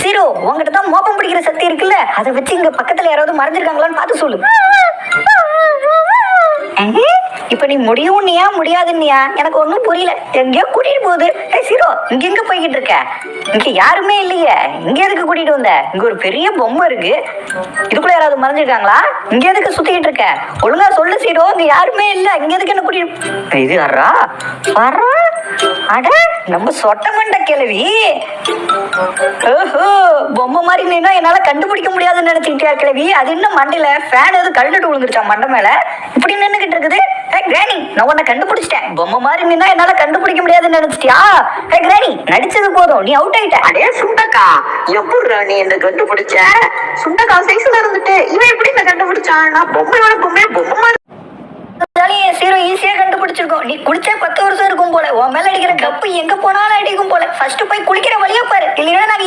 Zero, உங்ககிட்ட தான் மோப்பம் பிடிக்கிற சக்தி இருக்குல்ல, அதை வச்சு இங்க பக்கத்துல யாராவது மறைஞ்சிருக்காங்களான்னு பார்த்து சொல்லு. இப்ப நீ முடியும்னியா முடியாதுன்னியா எனக்கு ஒன்னும் புரியல. எங்கேயோ கூட்டிட்டு போகுது. சீரோ, இங்க எங்க போய்கிட்டு இருக்க? இங்க யாருமே இல்லையே, இங்க எதுக்கு கூட்டிட்டு வந்த? இங்க ஒரு பெரிய பொம்மை இருக்கு, இதுக்குள்ள யாராவது மறைஞ்சிருக்காங்களா? இங்க எதுக்கு சுத்திக்கிட்டு இருக்க? ஒழுங்கா சொல்லு சீரோ, இங்க யாருமே இல்ல, இங்க எதுக்கு என்ன கூட்டிட்டு? இது யாரா வர்றா? அட, நம்ம சொட்ட மண்ட கிழவி. ஓஹோ, பொம்மை மாதிரி நின்னா என்னால கண்டுபிடிக்க முடியாதுன்னு நினைச்சுக்கிட்டியா கிழவி? அது இன்னும் மண்டையில ஃபேன் எதுவும் கழுந்துட்டு விழுந்துருச்சா மண்டை மேல? இப்படி நின்னுகிட்டு இருக்குது. கிராணி, நான் உன்னை கண்டுபிடிச்சிட்டேன். பொம்மை மாதிரி நின்னா என்னால கண்டுபிடிக்க முடியாதுன்னு நினைச்சிட்டியா? கிராணி, நடிச்சது போதும், நீ அவுட் ஆயிட்ட. அடே சுண்டக்கா, எப்படி நீ என்ன கண்டுபிடிச்ச? சுண்டக்கா சைஸ்ல இருந்துட்டு இவன் எப்படி என்ன கண்டுபிடிச்சான்? நான் பொம்மையோட பொம்மை மாதிரி சீரோ ஈஸியா கண்டுபிடிச்சிருக்கோம். நீ குளிச்சா 10 வருஷம் இருக்கும் போல. உன் மேல அடிக்கிற கப்பு எங்க போனாலும் அடிக்கும் போல. ஃபர்ஸ்ட் போய் குளிக்கிற வழியா பாரு, இல்லைன்னா நாங்க